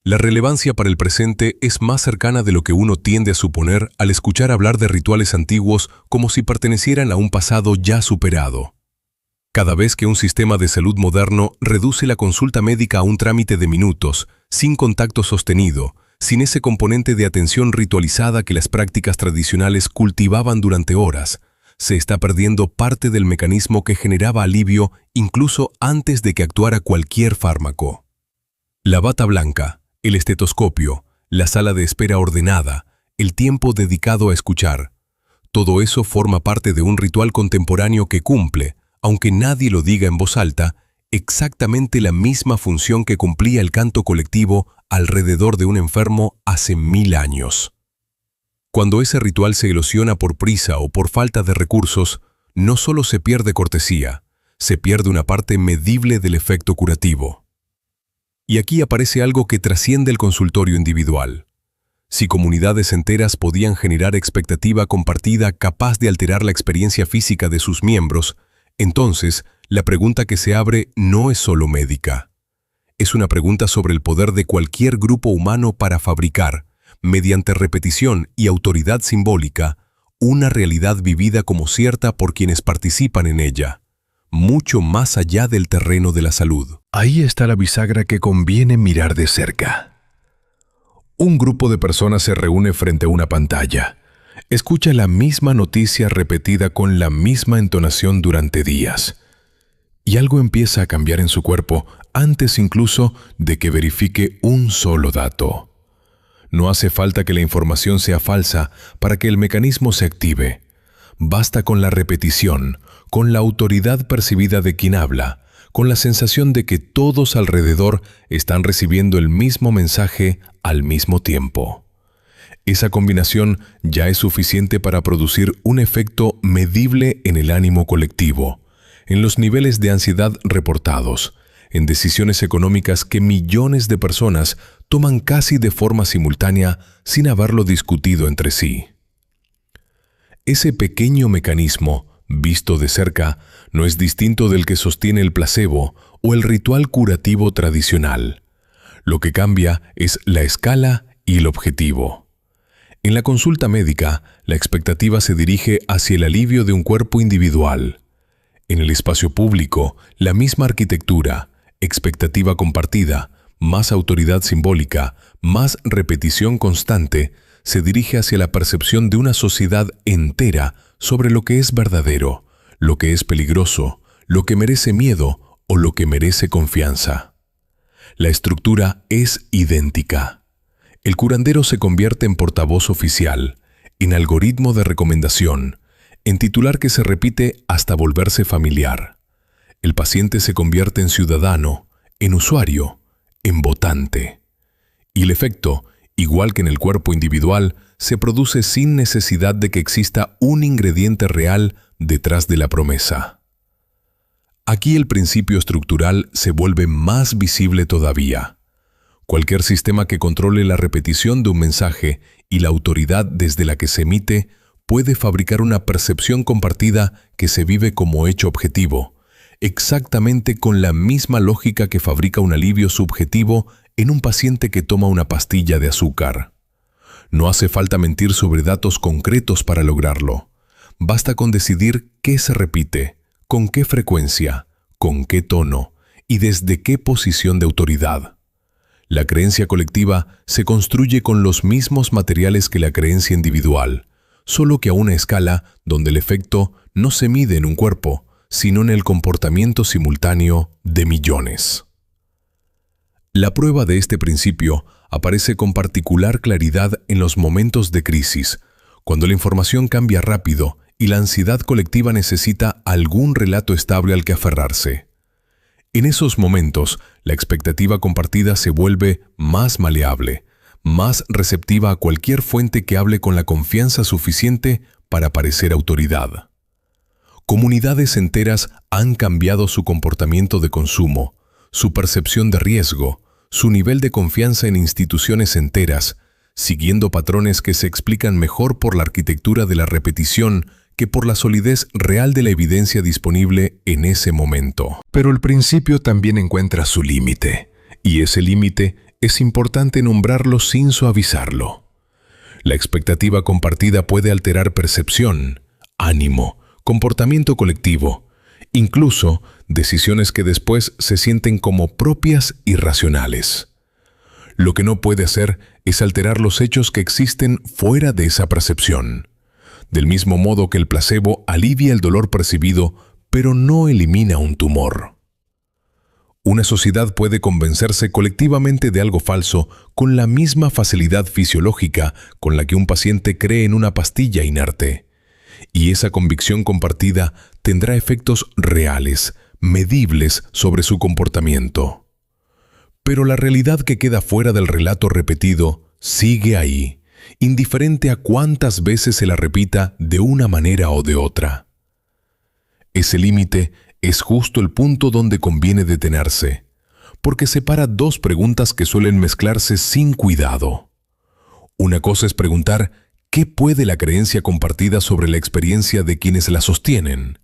La relevancia para el presente es más cercana de lo que uno tiende a suponer al escuchar hablar de rituales antiguos como si pertenecieran a un pasado ya superado. Cada vez que un sistema de salud moderno reduce la consulta médica a un trámite de minutos, sin contacto sostenido, sin ese componente de atención ritualizada que las prácticas tradicionales cultivaban durante horas, se está perdiendo parte del mecanismo que generaba alivio incluso antes de que actuara cualquier fármaco. La bata blanca, el estetoscopio, la sala de espera ordenada, el tiempo dedicado a escuchar, todo eso forma parte de un ritual contemporáneo que cumple, aunque nadie lo diga en voz alta, exactamente la misma función que cumplía el canto colectivo alrededor de un enfermo hace 1000 años. Cuando ese ritual se erosiona por prisa o por falta de recursos, no solo se pierde cortesía, se pierde una parte medible del efecto curativo. Y aquí aparece algo que trasciende el consultorio individual. Si comunidades enteras podían generar expectativa compartida capaz de alterar la experiencia física de sus miembros, entonces la pregunta que se abre no es solo médica. Es una pregunta sobre el poder de cualquier grupo humano para fabricar, mediante repetición y autoridad simbólica, una realidad vivida como cierta por quienes participan en ella, mucho más allá del terreno de la salud. Ahí está la bisagra que conviene mirar de cerca. Un grupo de personas se reúne frente a una pantalla. Escucha la misma noticia repetida con la misma entonación durante días. Y algo empieza a cambiar en su cuerpo antes incluso de que verifique un solo dato. No hace falta que la información sea falsa para que el mecanismo se active. Basta con la repetición, con la autoridad percibida de quien habla, con la sensación de que todos alrededor están recibiendo el mismo mensaje al mismo tiempo. Esa combinación ya es suficiente para producir un efecto medible en el ánimo colectivo, en los niveles de ansiedad reportados, en decisiones económicas que millones de personas toman casi de forma simultánea sin haberlo discutido entre sí. Ese pequeño mecanismo, visto de cerca, no es distinto del que sostiene el placebo o el ritual curativo tradicional. Lo que cambia es la escala y el objetivo. En la consulta médica, la expectativa se dirige hacia el alivio de un cuerpo individual. En el espacio público, la misma arquitectura, expectativa compartida, más autoridad simbólica, más repetición constante, se dirige hacia la percepción de una sociedad entera sobre lo que es verdadero, lo que es peligroso, lo que merece miedo o lo que merece confianza. La estructura es idéntica. El curandero se convierte en portavoz oficial, en algoritmo de recomendación, en titular que se repite hasta volverse familiar. El paciente se convierte en ciudadano, en usuario, en votante. Y el efecto, igual que en el cuerpo individual, se produce sin necesidad de que exista un ingrediente real detrás de la promesa. Aquí el principio estructural se vuelve más visible todavía. Cualquier sistema que controle la repetición de un mensaje y la autoridad desde la que se emite puede fabricar una percepción compartida que se vive como hecho objetivo, exactamente con la misma lógica que fabrica un alivio subjetivo en un paciente que toma una pastilla de azúcar. No hace falta mentir sobre datos concretos para lograrlo. Basta con decidir qué se repite, con qué frecuencia, con qué tono y desde qué posición de autoridad. La creencia colectiva se construye con los mismos materiales que la creencia individual, solo que a una escala donde el efecto no se mide en un cuerpo, sino en el comportamiento simultáneo de millones. La prueba de este principio aparece con particular claridad en los momentos de crisis, cuando la información cambia rápido y la ansiedad colectiva necesita algún relato estable al que aferrarse. En esos momentos, la expectativa compartida se vuelve más maleable, más receptiva a cualquier fuente que hable con la confianza suficiente para parecer autoridad. Comunidades enteras han cambiado su comportamiento de consumo, su percepción de riesgo, su nivel de confianza en instituciones enteras, siguiendo patrones que se explican mejor por la arquitectura de la repetición que por la solidez real de la evidencia disponible en ese momento. Pero el principio también encuentra su límite, y ese límite es importante nombrarlo sin suavizarlo. La expectativa compartida puede alterar percepción, ánimo, comportamiento colectivo, incluso decisiones que después se sienten como propias y racionales. Lo que no puede hacer es alterar los hechos que existen fuera de esa percepción. Del mismo modo que el placebo alivia el dolor percibido, pero no elimina un tumor. Una sociedad puede convencerse colectivamente de algo falso con la misma facilidad fisiológica con la que un paciente cree en una pastilla inerte. Y esa convicción compartida tendrá efectos reales, medibles sobre su comportamiento. Pero la realidad que queda fuera del relato repetido sigue ahí, indiferente a cuántas veces se la repita de una manera o de otra. Ese límite es justo el punto donde conviene detenerse, porque separa dos preguntas que suelen mezclarse sin cuidado. Una cosa es preguntar ¿qué puede la creencia compartida sobre la experiencia de quienes la sostienen?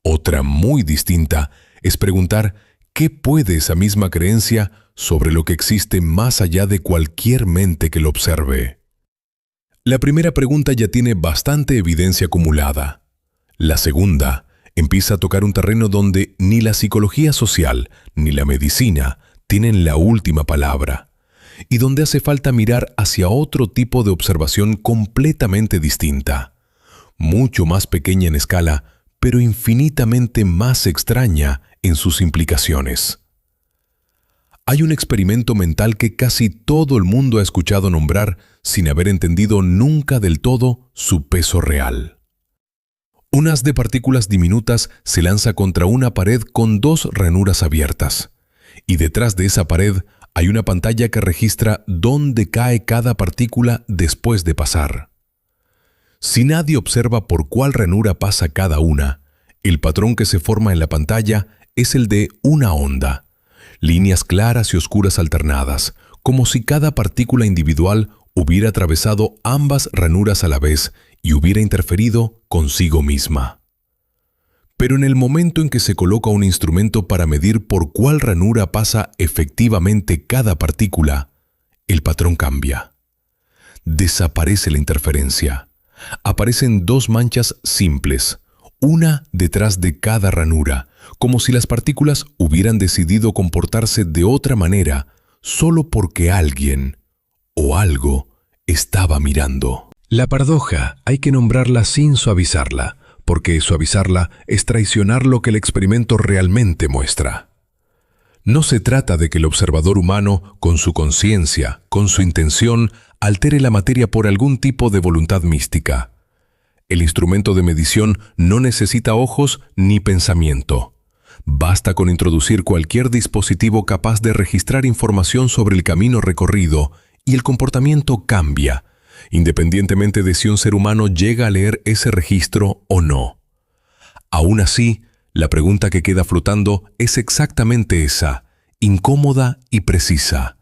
Otra muy distinta es preguntar ¿qué puede esa misma creencia sobre lo que existe más allá de cualquier mente que lo observe? La primera pregunta ya tiene bastante evidencia acumulada. La segunda empieza a tocar un terreno donde ni la psicología social ni la medicina tienen la última palabra, y donde hace falta mirar hacia otro tipo de observación completamente distinta, mucho más pequeña en escala, pero infinitamente más extraña en sus implicaciones. Hay un experimento mental que casi todo el mundo ha escuchado nombrar sin haber entendido nunca del todo su peso real. Un haz de partículas diminutas se lanza contra una pared con dos ranuras abiertas, y detrás de esa pared hay una pantalla que registra dónde cae cada partícula después de pasar. Si nadie observa por cuál ranura pasa cada una, el patrón que se forma en la pantalla es el de una onda, líneas claras y oscuras alternadas, como si cada partícula individual hubiera atravesado ambas ranuras a la vez y hubiera interferido consigo misma. Pero en el momento en que se coloca un instrumento para medir por cuál ranura pasa efectivamente cada partícula, el patrón cambia. Desaparece la interferencia. Aparecen dos manchas simples, una detrás de cada ranura, como si las partículas hubieran decidido comportarse de otra manera solo porque alguien o algo estaba mirando. La paradoja hay que nombrarla sin suavizarla, porque suavizarla es traicionar lo que el experimento realmente muestra. No se trata de que el observador humano, con su conciencia, con su intención, altere la materia por algún tipo de voluntad mística. El instrumento de medición no necesita ojos ni pensamiento. Basta con introducir cualquier dispositivo capaz de registrar información sobre el camino recorrido y el comportamiento cambia, independientemente de si un ser humano llega a leer ese registro o no. Aún así, la pregunta que queda flotando es exactamente esa, incómoda y precisa.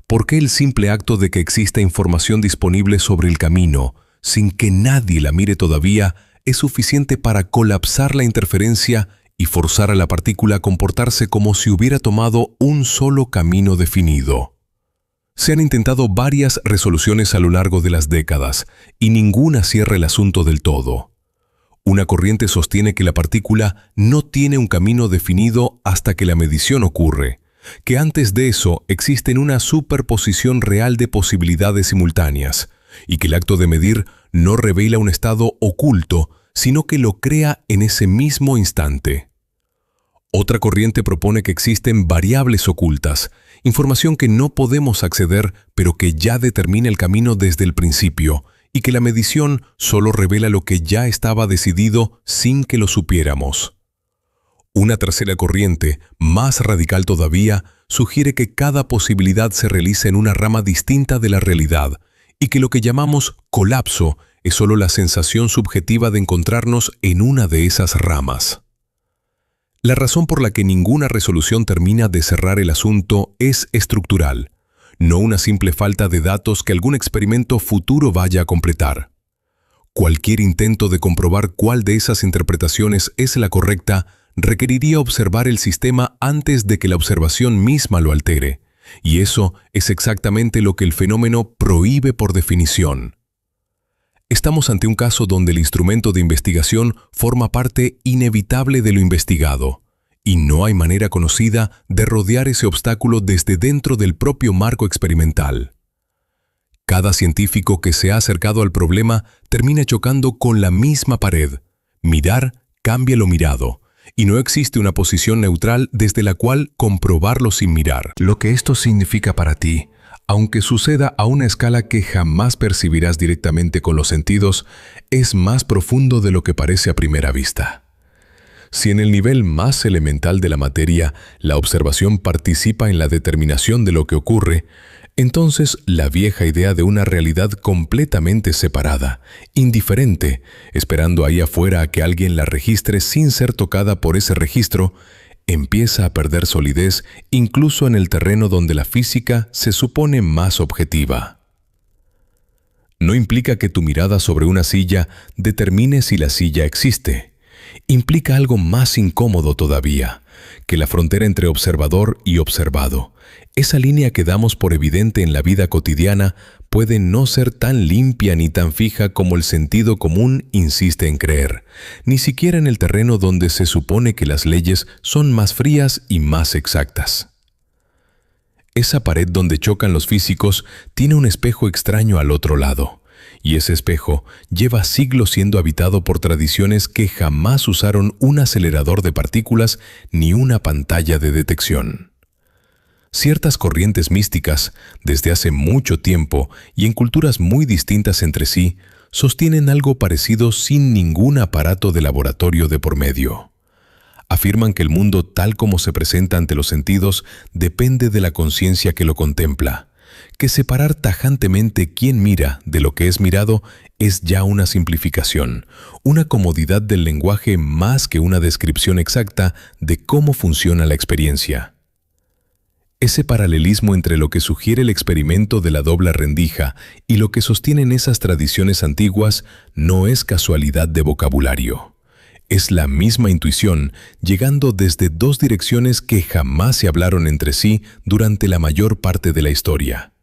¿Por qué el simple acto de que exista información disponible sobre el camino, sin que nadie la mire todavía, es suficiente para colapsar la interferencia y forzar a la partícula a comportarse como si hubiera tomado un solo camino definido? Se han intentado varias resoluciones a lo largo de las décadas, y ninguna cierra el asunto del todo. Una corriente sostiene que la partícula no tiene un camino definido hasta que la medición ocurre, que antes de eso existe una superposición real de posibilidades simultáneas, y que el acto de medir no revela un estado oculto, sino que lo crea en ese mismo instante. Otra corriente propone que existen variables ocultas, información que no podemos acceder, pero que ya determina el camino desde el principio, y que la medición solo revela lo que ya estaba decidido sin que lo supiéramos. Una tercera corriente, más radical todavía, sugiere que cada posibilidad se realiza en una rama distinta de la realidad, y que lo que llamamos colapso es solo la sensación subjetiva de encontrarnos en una de esas ramas. La razón por la que ninguna resolución termina de cerrar el asunto es estructural, no una simple falta de datos que algún experimento futuro vaya a completar. Cualquier intento de comprobar cuál de esas interpretaciones es la correcta requeriría observar el sistema antes de que la observación misma lo altere, y eso es exactamente lo que el fenómeno prohíbe por definición. Estamos ante un caso donde el instrumento de investigación forma parte inevitable de lo investigado, y no hay manera conocida de rodear ese obstáculo desde dentro del propio marco experimental. Cada científico que se ha acercado al problema termina chocando con la misma pared. Mirar cambia lo mirado, y no existe una posición neutral desde la cual comprobarlo sin mirar. Lo que esto significa para ti, aunque suceda a una escala que jamás percibirás directamente con los sentidos, es más profundo de lo que parece a primera vista. Si en el nivel más elemental de la materia la observación participa en la determinación de lo que ocurre, entonces la vieja idea de una realidad completamente separada, indiferente, esperando ahí afuera a que alguien la registre sin ser tocada por ese registro, empieza a perder solidez incluso en el terreno donde la física se supone más objetiva. No implica que tu mirada sobre una silla determine si la silla existe. Implica algo más incómodo todavía, que la frontera entre observador y observado, esa línea que damos por evidente en la vida cotidiana, puede no ser tan limpia ni tan fija como el sentido común insiste en creer, ni siquiera en el terreno donde se supone que las leyes son más frías y más exactas. Esa pared donde chocan los físicos tiene un espejo extraño al otro lado, y ese espejo lleva siglos siendo habitado por tradiciones que jamás usaron un acelerador de partículas ni una pantalla de detección. Ciertas corrientes místicas, desde hace mucho tiempo y en culturas muy distintas entre sí, sostienen algo parecido sin ningún aparato de laboratorio de por medio. Afirman que el mundo tal como se presenta ante los sentidos depende de la conciencia que lo contempla, que separar tajantemente quién mira de lo que es mirado es ya una simplificación, una comodidad del lenguaje más que una descripción exacta de cómo funciona la experiencia. Ese paralelismo entre lo que sugiere el experimento de la doble rendija y lo que sostienen esas tradiciones antiguas no es casualidad de vocabulario. Es la misma intuición llegando desde dos direcciones que jamás se hablaron entre sí durante la mayor parte de la historia.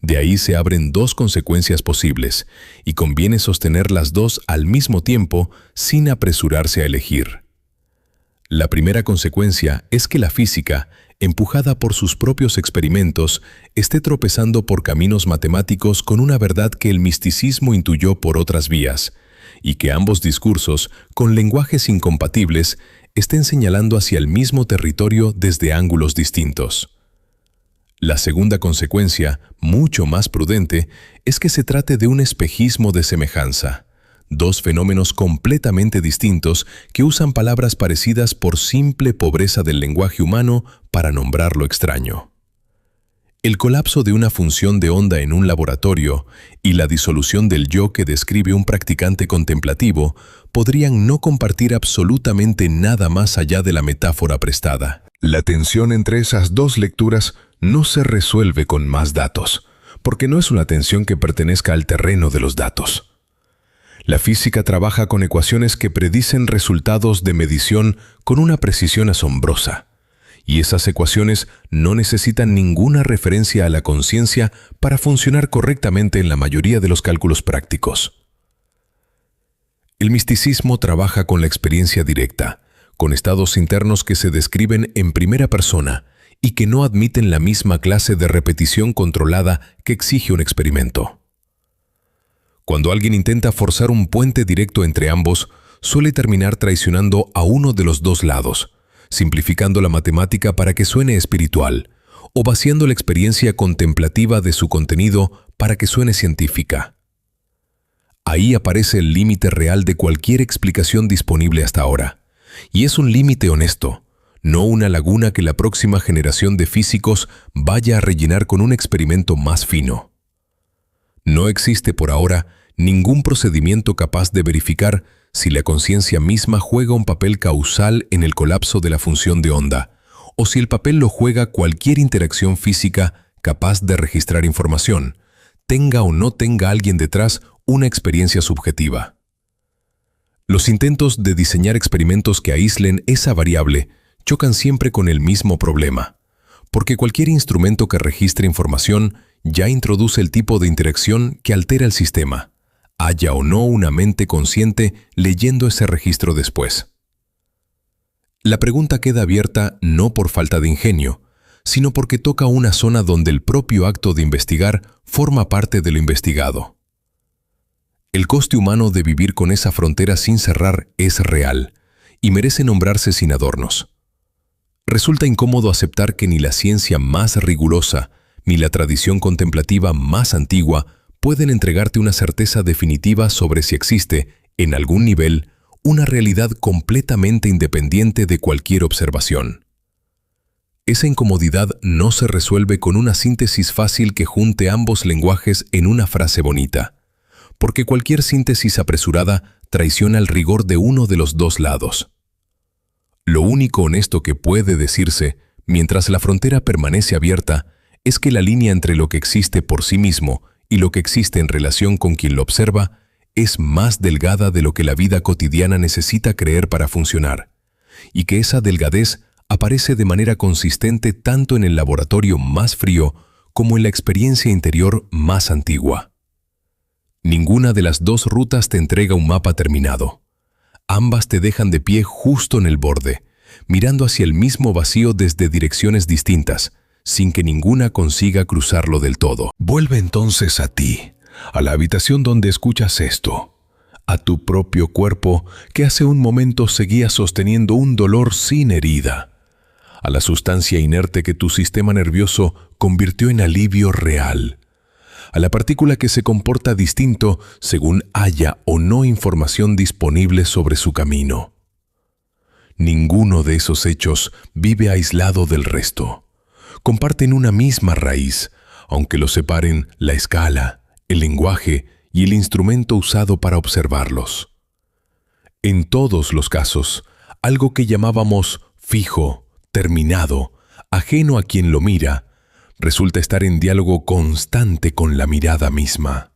De ahí se abren dos consecuencias posibles, y conviene sostener las dos al mismo tiempo sin apresurarse a elegir. La primera consecuencia es que la física, empujada por sus propios experimentos, esté tropezando por caminos matemáticos con una verdad que el misticismo intuyó por otras vías, y que ambos discursos, con lenguajes incompatibles, estén señalando hacia el mismo territorio desde ángulos distintos. La segunda consecuencia, mucho más prudente, es que se trate de un espejismo de semejanza, dos fenómenos completamente distintos que usan palabras parecidas por simple pobreza del lenguaje humano para nombrar lo extraño. El colapso de una función de onda en un laboratorio y la disolución del yo que describe un practicante contemplativo podrían no compartir absolutamente nada más allá de la metáfora prestada. La tensión entre esas dos lecturas no se resuelve con más datos, porque no es una tensión que pertenezca al terreno de los datos. La física trabaja con ecuaciones que predicen resultados de medición con una precisión asombrosa, y esas ecuaciones no necesitan ninguna referencia a la conciencia para funcionar correctamente en la mayoría de los cálculos prácticos. El misticismo trabaja con la experiencia directa, con estados internos que se describen en primera persona y que no admiten la misma clase de repetición controlada que exige un experimento. Cuando alguien intenta forzar un puente directo entre ambos, suele terminar traicionando a uno de los dos lados, simplificando la matemática para que suene espiritual, o vaciando la experiencia contemplativa de su contenido para que suene científica. Ahí aparece el límite real de cualquier explicación disponible hasta ahora, y es un límite honesto, no una laguna que la próxima generación de físicos vaya a rellenar con un experimento más fino. No existe por ahora ningún procedimiento capaz de verificar si la conciencia misma juega un papel causal en el colapso de la función de onda, o si el papel lo juega cualquier interacción física capaz de registrar información, tenga o no tenga alguien detrás una experiencia subjetiva. Los intentos de diseñar experimentos que aíslen esa variable chocan siempre con el mismo problema, porque cualquier instrumento que registre información ya introduce el tipo de interacción que altera el sistema, haya o no una mente consciente leyendo ese registro después. La pregunta queda abierta no por falta de ingenio, sino porque toca una zona donde el propio acto de investigar forma parte de lo investigado. El coste humano de vivir con esa frontera sin cerrar es real y merece nombrarse sin adornos. Resulta incómodo aceptar que ni la ciencia más rigurosa ni la tradición contemplativa más antigua pueden entregarte una certeza definitiva sobre si existe, en algún nivel, una realidad completamente independiente de cualquier observación. Esa incomodidad no se resuelve con una síntesis fácil que junte ambos lenguajes en una frase bonita, porque cualquier síntesis apresurada traiciona el rigor de uno de los dos lados. Lo único honesto que puede decirse, mientras la frontera permanece abierta, es que la línea entre lo que existe por sí mismo y lo que existe en relación con quien lo observa es más delgada de lo que la vida cotidiana necesita creer para funcionar, y que esa delgadez aparece de manera consistente tanto en el laboratorio más frío como en la experiencia interior más antigua. Ninguna de las dos rutas te entrega un mapa terminado. Ambas te dejan de pie justo en el borde, mirando hacia el mismo vacío desde direcciones distintas, sin que ninguna consiga cruzarlo del todo. Vuelve entonces a ti, a la habitación donde escuchas esto, a tu propio cuerpo que hace un momento seguía sosteniendo un dolor sin herida, a la sustancia inerte que tu sistema nervioso convirtió en alivio real, a la partícula que se comporta distinto según haya o no información disponible sobre su camino. Ninguno de esos hechos vive aislado del resto. Comparten una misma raíz, aunque los separen la escala, el lenguaje y el instrumento usado para observarlos. En todos los casos, algo que llamábamos fijo, terminado, ajeno a quien lo mira, resulta estar en diálogo constante con la mirada misma.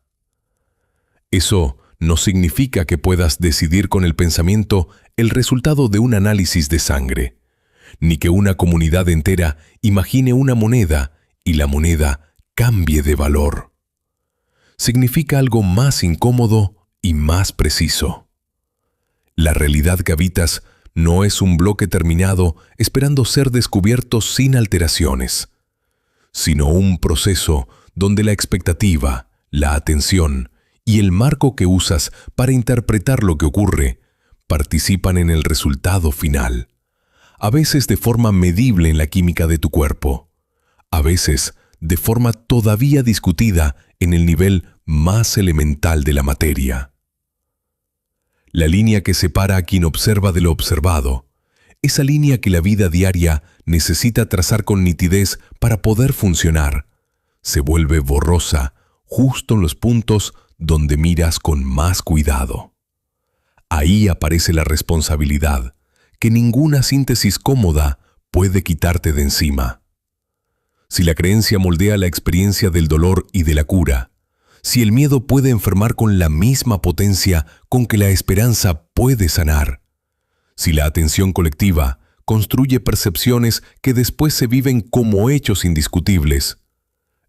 Eso no significa que puedas decidir con el pensamiento el resultado de un análisis de sangre, ni que una comunidad entera imagine una moneda y la moneda cambie de valor. Significa algo más incómodo y más preciso. La realidad que habitas no es un bloque terminado esperando ser descubierto sin alteraciones, sino un proceso donde la expectativa, la atención y el marco que usas para interpretar lo que ocurre participan en el resultado final, a veces de forma medible en la química de tu cuerpo, a veces de forma todavía discutida en el nivel más elemental de la materia. La línea que separa a quien observa de lo observado, esa línea que la vida diaria necesita trazar con nitidez para poder funcionar, se vuelve borrosa justo en los puntos donde miras con más cuidado. Ahí aparece la responsabilidad que ninguna síntesis cómoda puede quitarte de encima. Si la creencia moldea la experiencia del dolor y de la cura, si el miedo puede enfermar con la misma potencia con que la esperanza puede sanar, si la atención colectiva construye percepciones que después se viven como hechos indiscutibles,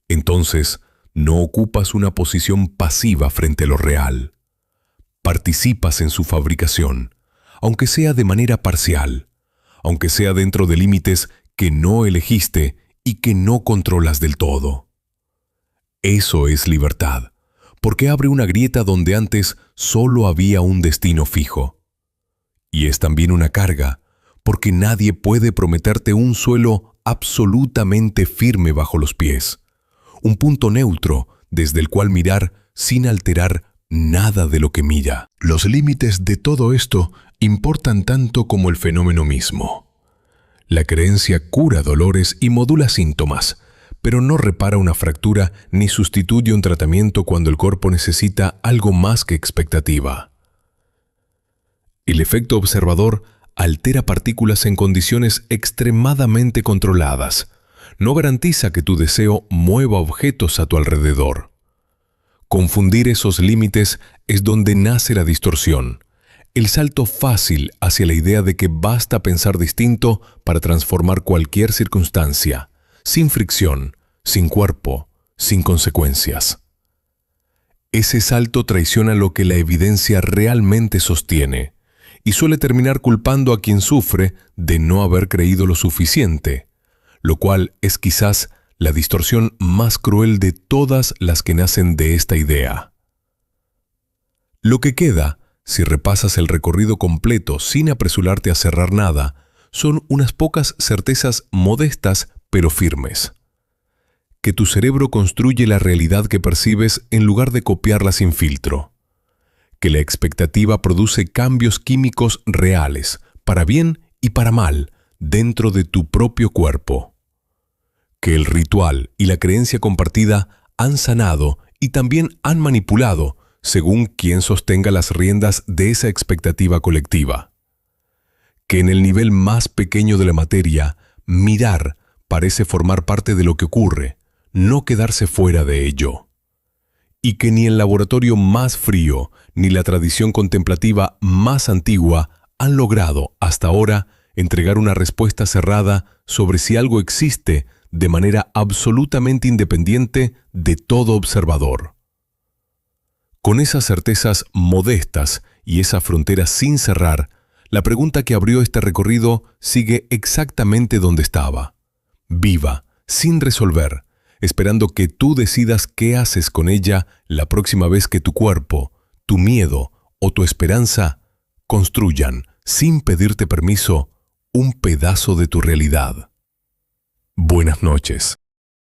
entonces no ocupas una posición pasiva frente a lo real. Participas en su fabricación, aunque sea de manera parcial, aunque sea dentro de límites que no elegiste y que no controlas del todo. Eso es libertad, porque abre una grieta donde antes solo había un destino fijo. Y es también una carga, porque nadie puede prometerte un suelo absolutamente firme bajo los pies, un punto neutro desde el cual mirar sin alterar nada de lo que mira. Los límites de todo esto importan tanto como el fenómeno mismo. La creencia cura dolores y modula síntomas, pero no repara una fractura ni sustituye un tratamiento cuando el cuerpo necesita algo más que expectativa. El efecto observador altera partículas en condiciones extremadamente controladas. No garantiza que tu deseo mueva objetos a tu alrededor. Confundir esos límites es donde nace la distorsión, el salto fácil hacia la idea de que basta pensar distinto para transformar cualquier circunstancia, sin fricción, sin cuerpo, sin consecuencias. Ese salto traiciona lo que la evidencia realmente sostiene y suele terminar culpando a quien sufre de no haber creído lo suficiente, lo cual es quizás la distorsión más cruel de todas las que nacen de esta idea. Lo que queda, si repasas el recorrido completo sin apresurarte a cerrar nada, son unas pocas certezas modestas pero firmes. Que tu cerebro construye la realidad que percibes en lugar de copiarla sin filtro. Que la expectativa produce cambios químicos reales, para bien y para mal, dentro de tu propio cuerpo. Que el ritual y la creencia compartida han sanado y también han manipulado según quien sostenga las riendas de esa expectativa colectiva. Que en el nivel más pequeño de la materia, mirar parece formar parte de lo que ocurre, no quedarse fuera de ello. Y que ni el laboratorio más frío ni la tradición contemplativa más antigua han logrado, hasta ahora, entregar una respuesta cerrada sobre si algo existe de manera absolutamente independiente de todo observador. Con esas certezas modestas y esa frontera sin cerrar, la pregunta que abrió este recorrido sigue exactamente donde estaba, viva, sin resolver, esperando que tú decidas qué haces con ella la próxima vez que tu cuerpo, tu miedo o tu esperanza construyan, sin pedirte permiso, un pedazo de tu realidad. Buenas noches.